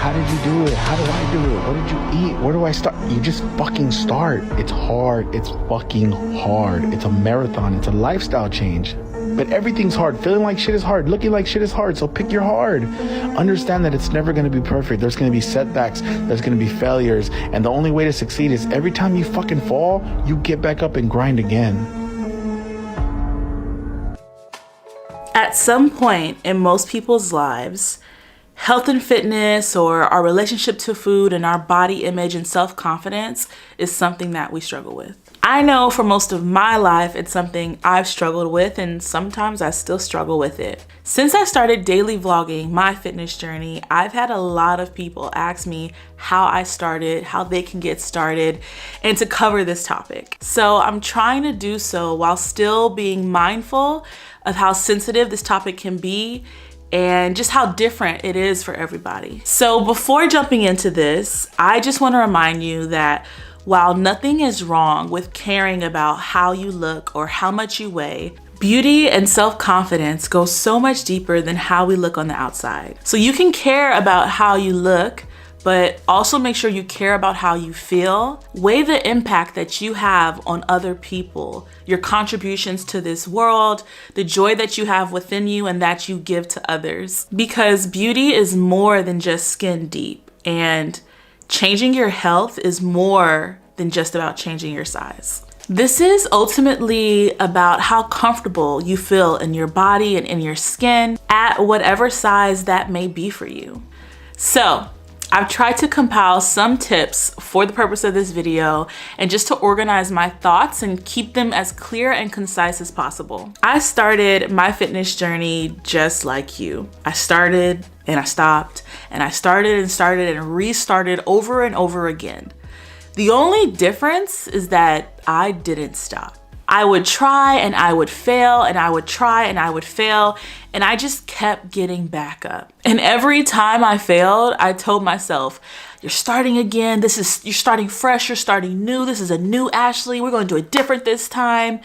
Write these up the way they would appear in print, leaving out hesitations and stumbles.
how did you do it? How do I do it? What did you eat? Where do I start? You just fucking start. It's hard. It's fucking hard. It's a marathon. It's a lifestyle change. But everything's hard. Feeling like shit is hard. Looking like shit is hard. So pick your hard. Understand that it's never going to be perfect. There's going to be setbacks. There's going to be failures. And the only way to succeed is every time you fucking fall, you get back up and grind again. At some point in most people's lives, health and fitness, or our relationship to food and our body image and self-confidence is something that we struggle with. I know for most of my life, it's something I've struggled with, and sometimes I still struggle with it. Since I started daily vlogging my fitness journey, I've had a lot of people ask me how I started, how they can get started, and to cover this topic. So I'm trying to do so while still being mindful of how sensitive this topic can be and just how different it is for everybody. So before jumping into this, I just want to remind you that while nothing is wrong with caring about how you look or how much you weigh, beauty and self-confidence go so much deeper than how we look on the outside. So you can care about how you look, but also make sure you care about how you feel. Weigh the impact that you have on other people, your contributions to this world, the joy that you have within you and that you give to others. Because beauty is more than just skin deep, and changing your health is more than just about changing your size. This is ultimately about how comfortable you feel in your body and in your skin at whatever size that may be for you. So I've tried to compile some tips for the purpose of this video and just to organize my thoughts and keep them as clear and concise as possible. I started my fitness journey just like you. I started and I stopped, and I started and restarted over and over again. The only difference is that I didn't stop. I would try and I would fail, and I would try and I would fail, and I just kept getting back up. And every time I failed, I told myself, you're starting again. You're starting fresh, you're starting new. This is a new Ashley. We're going to do it different this time.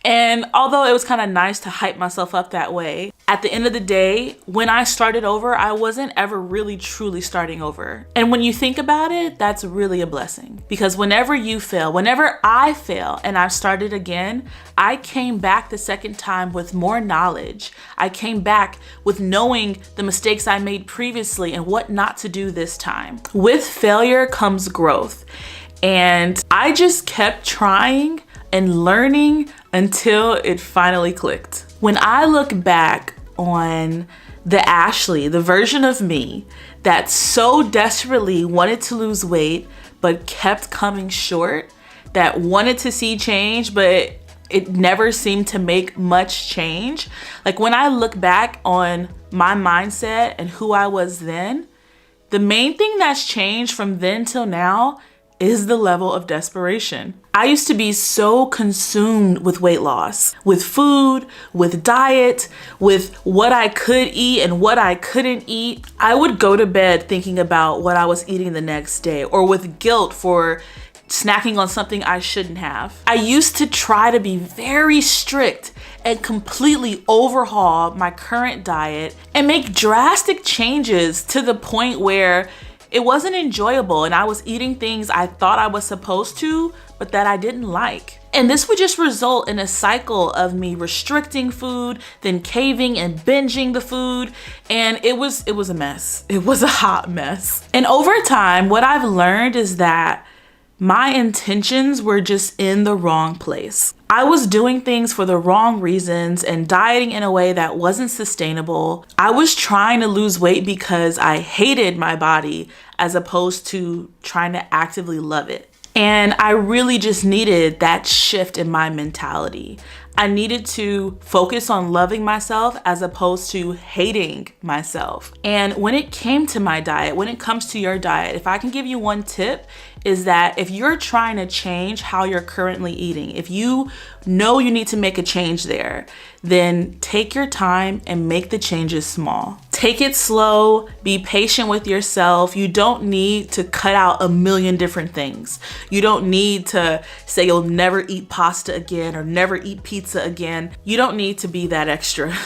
And although it was kind of nice to hype myself up that way, at the end of the day, when I started over, I wasn't ever really truly starting over. And when you think about it, that's really a blessing. Because whenever you fail, whenever I fail and I've started again, I came back the second time with more knowledge. I came back with knowing the mistakes I made previously and what not to do this time. With failure comes growth. And I just kept trying and learning until it finally clicked. When I look back on the Ashley, the version of me that so desperately wanted to lose weight but kept coming short, that wanted to see change but it never seemed to make much change. Like when I look back on my mindset and who I was then, the main thing that's changed from then till now is the level of desperation. I used to be so consumed with weight loss, with food, with diet, with what I could eat and what I couldn't eat. I would go to bed thinking about what I was eating the next day, or with guilt for snacking on something I shouldn't have. I used to try to be very strict and completely overhaul my current diet and make drastic changes to the point where it wasn't enjoyable and I was eating things I thought I was supposed to, but that I didn't like. And this would just result in a cycle of me restricting food, then caving and binging the food. And it was a mess. It was a hot mess. And over time, what I've learned is that my intentions were just in the wrong place. I was doing things for the wrong reasons and dieting in a way that wasn't sustainable. I was trying to lose weight because I hated my body as opposed to trying to actively love it. And I really just needed that shift in my mentality. I needed to focus on loving myself as opposed to hating myself. And when it came to my diet, when it comes to your diet, if I can give you one tip, is that if you're trying to change how you're currently eating, if you know you need to make a change there, then take your time and make the changes small. Take it slow, be patient with yourself. You don't need to cut out a million different things. You don't need to say you'll never eat pasta again or never eat pizza again. You don't need to be that extra.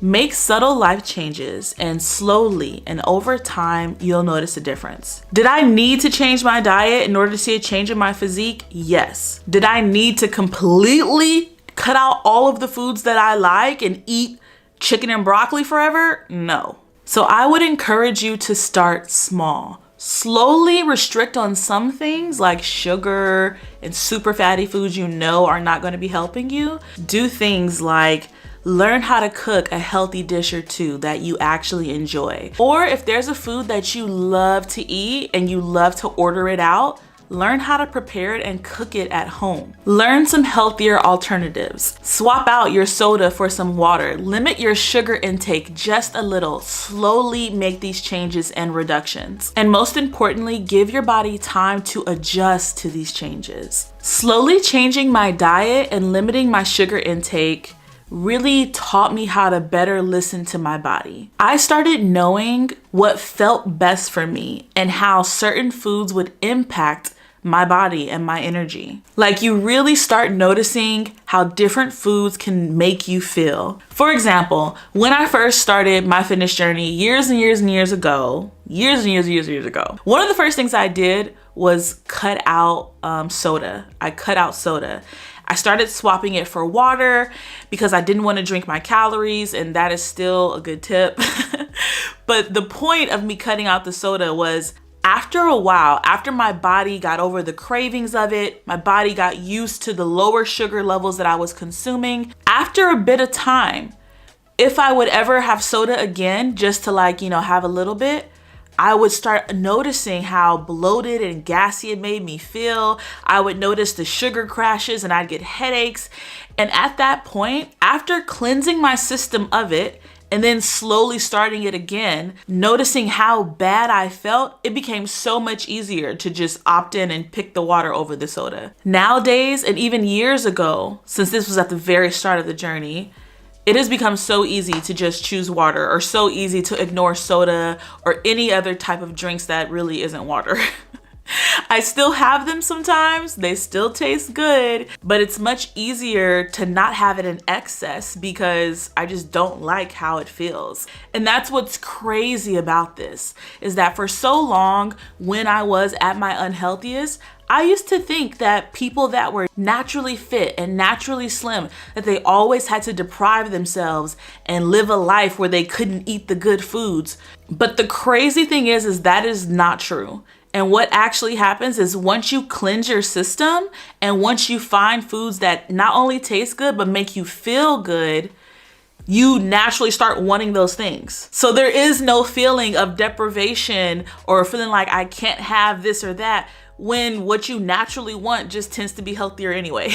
Make subtle life changes, and slowly and over time, you'll notice a difference. Did I need to change my diet in order to see a change in my physique? Yes. Did I need to completely cut out all of the foods that I like and eat chicken and broccoli forever? No. So I would encourage you to start small. Slowly restrict on some things like sugar and super fatty foods you know are not going to be helping you. Do things like learn how to cook a healthy dish or two that you actually enjoy. Or if there's a food that you love to eat and you love to order it out, learn how to prepare it and cook it at home. Learn some healthier alternatives. Swap out your soda for some water. Limit your sugar intake just a little. Slowly make these changes and reductions. And most importantly, give your body time to adjust to these changes. Slowly changing my diet and limiting my sugar intake really taught me how to better listen to my body. I started knowing what felt best for me and how certain foods would impact my body and my energy. Like, you really start noticing how different foods can make you feel. For example, when I first started my fitness journey years and years ago, one of the first things I did was cut out soda. I cut out soda. I started swapping it for water because I didn't want to drink my calories, and that is still a good tip. But the point of me cutting out the soda was, after a while, after my body got over the cravings of it, my body got used to the lower sugar levels that I was consuming. After a bit of time, if I would ever have soda again, just to have a little bit, I would start noticing how bloated and gassy it made me feel. I would notice the sugar crashes and I'd get headaches. And at that point, after cleansing my system of it and then slowly starting it again, noticing how bad I felt, it became so much easier to just opt in and pick the water over the soda. Nowadays, and even years ago, since this was at the very start of the journey, it has become so easy to just choose water, or so easy to ignore soda or any other type of drinks that really isn't water. I still have them sometimes, they still taste good, but it's much easier to not have it in excess because I just don't like how it feels. And that's what's crazy about this, is that for so long, when I was at my unhealthiest, I used to think that people that were naturally fit and naturally slim, that they always had to deprive themselves and live a life where they couldn't eat the good foods. But the crazy thing is that is not true. And what actually happens is, once you cleanse your system and once you find foods that not only taste good, but make you feel good, you naturally start wanting those things. So there is no feeling of deprivation or feeling like I can't have this or that, when what you naturally want just tends to be healthier anyway.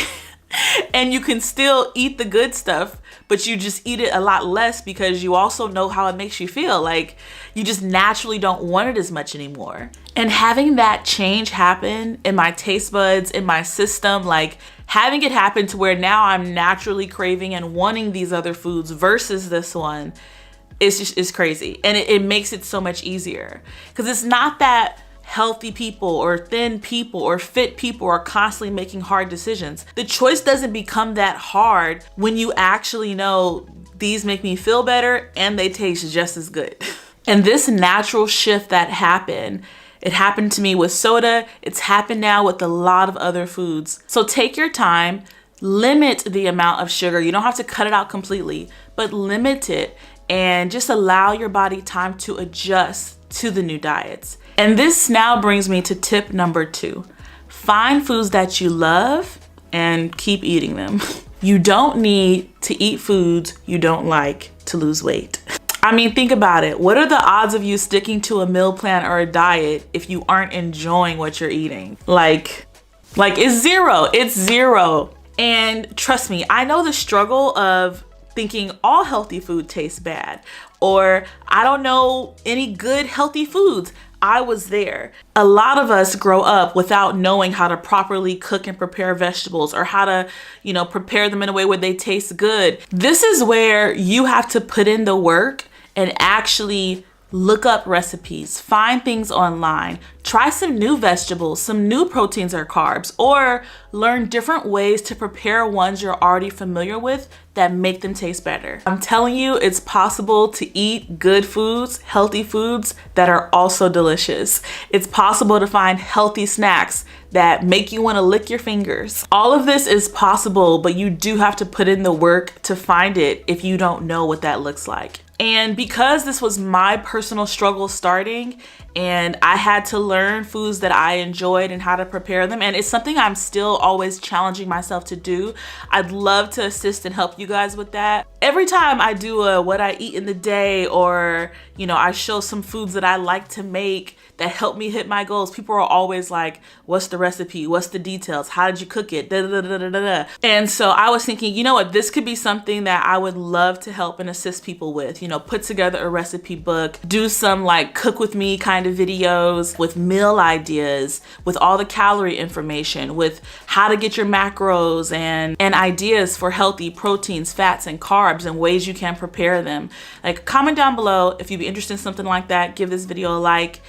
And you can still eat the good stuff, but you just eat it a lot less because you also know how it makes you feel. Like, you just naturally don't want it as much anymore. And having that change happen in my taste buds, in my system, like having it happen to where now I'm naturally craving and wanting these other foods versus this one, is crazy. And it makes it so much easier, because it's not that healthy people or thin people or fit people are constantly making hard decisions. The choice doesn't become that hard when you actually know these make me feel better and they taste just as good. And this natural shift that happened, it happened to me with soda. It's happened now with a lot of other foods. So take your time, limit the amount of sugar. You don't have to cut it out completely, but limit it and just allow your body time to adjust to the new diets. And this now brings me to tip number 2. Find foods that you love and keep eating them. You don't need to eat foods you don't like to lose weight. I mean, think about it. What are the odds of you sticking to a meal plan or a diet if you aren't enjoying what you're eating? Like it's zero. It's zero. And trust me, I know the struggle of thinking all healthy food tastes bad, or I don't know any good healthy foods. I was there. A lot of us grow up without knowing how to properly cook and prepare vegetables, or how to, prepare them in a way where they taste good. This is where you have to put in the work and actually Look up recipes, find things online, try some new vegetables, some new proteins or carbs, or learn different ways to prepare ones you're already familiar with that make them taste better. I'm telling you, it's possible to eat good foods, healthy foods that are also delicious. It's possible to find healthy snacks that make you want to lick your fingers. All of this is possible, but you do have to put in the work to find it if you don't know what that looks like. And because this was my personal struggle starting, and I had to learn foods that I enjoyed and how to prepare them, and it's something I'm still always challenging myself to do, I'd love to assist and help you guys with that. Every time I do a what I eat in the day, or I show some foods that I like to make that help me hit my goals, people are always like, what's the recipe? What's the details? How did you cook it? Da, da, da, da, da, da. And so I was thinking, you know what, this could be something that I would love to help and assist people with. Put together a recipe book, do some like cook with me kind of videos with meal ideas, with all the calorie information, with how to get your macros and ideas for healthy proteins, fats, and carbs, and ways you can prepare them. Like, comment down below if you'd be interested in something like that. Give this video a like.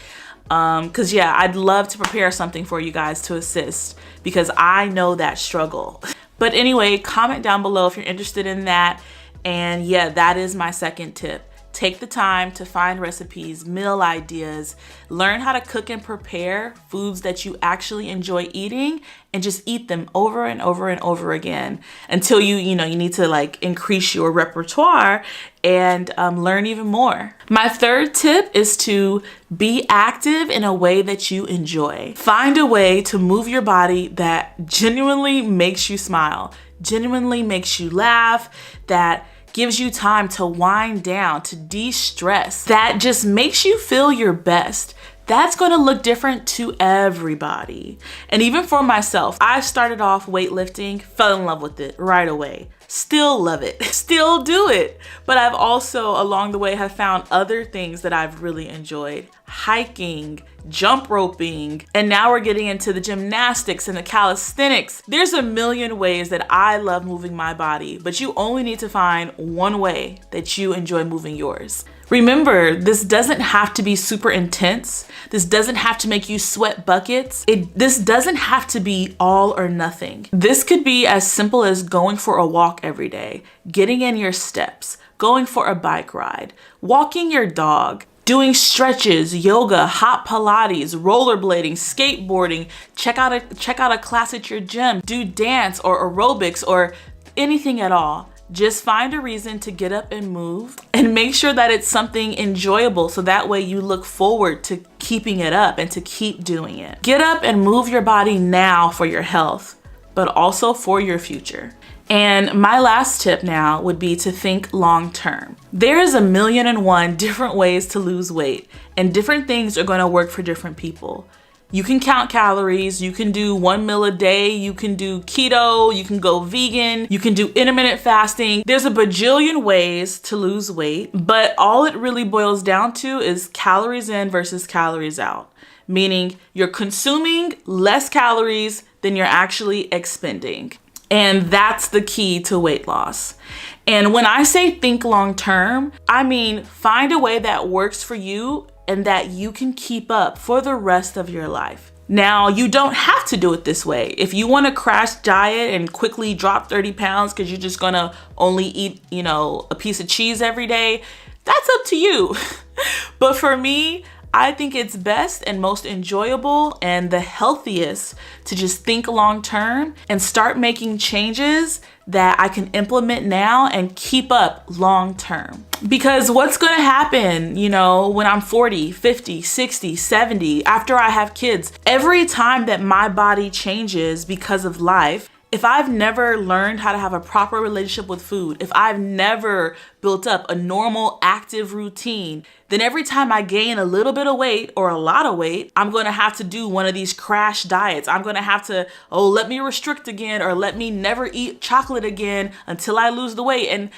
Cause yeah, I'd love to prepare something for you guys to assist, because I know that struggle. But anyway, comment down below if you're interested in that. And yeah, that is my second tip. Take the time to find recipes, meal ideas, learn how to cook and prepare foods that you actually enjoy eating, and just eat them over and over and over again until you need to like increase your repertoire and learn even more. My third tip is to be active in a way that you enjoy. Find a way to move your body that genuinely makes you smile, genuinely makes you laugh, that gives you time to wind down, to de-stress, that just makes you feel your best. That's going to look different to everybody. And even for myself, I started off weightlifting, fell in love with it right away. Still love it, still do it. But I've also along the way have found other things that I've really enjoyed. Hiking, jump roping, and now we're getting into the gymnastics and the calisthenics. There's a million ways that I love moving my body, but you only need to find one way that you enjoy moving yours. Remember, this doesn't have to be super intense. This doesn't have to make you sweat buckets. This doesn't have to be all or nothing. This could be as simple as going for a walk every day, getting in your steps, going for a bike ride, walking your dog, doing stretches, yoga, hot Pilates, rollerblading, skateboarding, check out a class at your gym, do dance or aerobics or anything at all. Just find a reason to get up and move, and make sure that it's something enjoyable, so that way you look forward to keeping it up and to keep doing it. Get up and move your body now for your health, but also for your future. And my last tip now would be to think long term. There's 1,000,001 different ways to lose weight, and different things are going to work for different people. You can count calories, you can do 1 meal a day, you can do keto, you can go vegan, you can do intermittent fasting. There's a bajillion ways to lose weight, but all it really boils down to is calories in versus calories out. Meaning you're consuming less calories than you're actually expending. And that's the key to weight loss. And when I say think long term, I mean find a way that works for you and that you can keep up for the rest of your life. Now, you don't have to do it this way. If you want to crash diet and quickly drop 30 pounds because you're just gonna only eat, a piece of cheese every day, that's up to you. But for me, I think it's best and most enjoyable and the healthiest to just think long term and start making changes that I can implement now and keep up long term. Because what's gonna happen, when I'm 40, 50, 60, 70, after I have kids, every time that my body changes because of life, if I've never learned how to have a proper relationship with food, if I've never built up a normal active routine, then every time I gain a little bit of weight or a lot of weight, I'm gonna have to do one of these crash diets. I'm gonna have to, let me restrict again, or let me never eat chocolate again until I lose the weight. And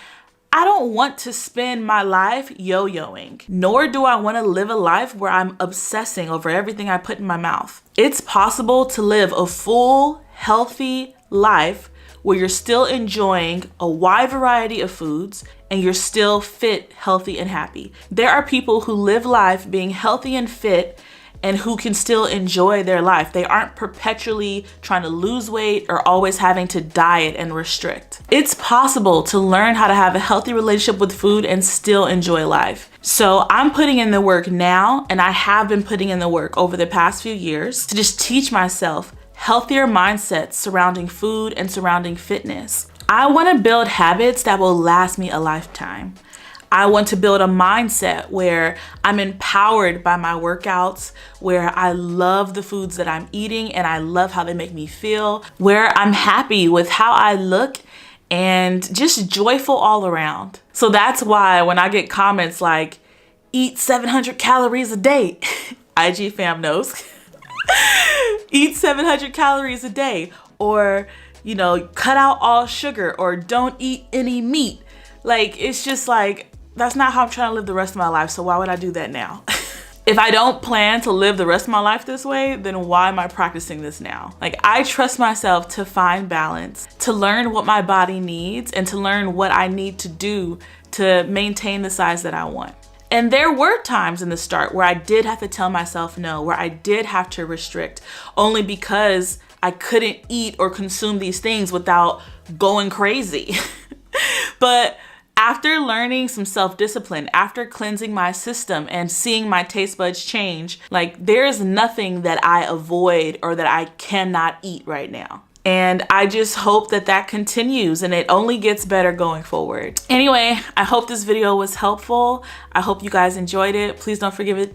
I don't want to spend my life yo-yoing, nor do I want to live a life where I'm obsessing over everything I put in my mouth. It's possible to live a full, healthy life where you're still enjoying a wide variety of foods, and you're still fit, healthy, and happy. There are people who live life being healthy and fit and who can still enjoy their life. They aren't perpetually trying to lose weight or always having to diet and restrict. It's possible to learn how to have a healthy relationship with food and still enjoy life. So I'm putting in the work now, and I have been putting in the work over the past few years to just teach myself healthier mindsets surrounding food and surrounding fitness. I want to build habits that will last me a lifetime. I want to build a mindset where I'm empowered by my workouts, where I love the foods that I'm eating and I love how they make me feel, where I'm happy with how I look and just joyful all around. So that's why when I get comments like, eat 700 calories a day, IG fam knows, eat 700 calories a day, or, you know, cut out all sugar, or don't eat any meat. Like, it's just like, that's not how I'm trying to live the rest of my life, so why would I do that now? If I don't plan to live the rest of my life this way, then why am I practicing this now? Like, I trust myself to find balance, to learn what my body needs, and to learn what I need to do to maintain the size that I want. And there were times in the start where I did have to tell myself no, where I did have to restrict, only because I couldn't eat or consume these things without going crazy. But after learning some self-discipline, after cleansing my system and seeing my taste buds change, like, there's nothing that I avoid or that I cannot eat right now. And I just hope that that continues and it only gets better going forward. Anyway, I hope this video was helpful. I hope you guys enjoyed it. Please don't forget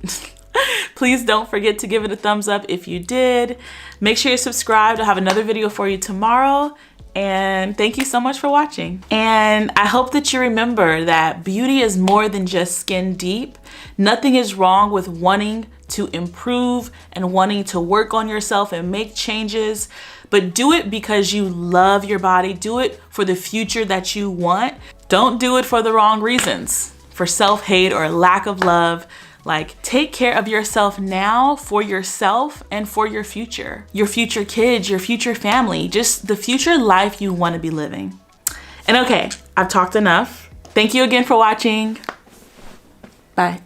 to give it a thumbs up if you did. Make sure you're subscribed. I'll have another video for you tomorrow. And thank you so much for watching. And I hope that you remember that beauty is more than just skin deep. Nothing is wrong with wanting to improve and wanting to work on yourself and make changes, but do it because you love your body. Do it for the future that you want. Don't do it for the wrong reasons, for self-hate or lack of love. Like, take care of yourself now for yourself and for your future kids, your future family, just the future life you want to be living. And okay, I've talked enough. Thank you again for watching. Bye.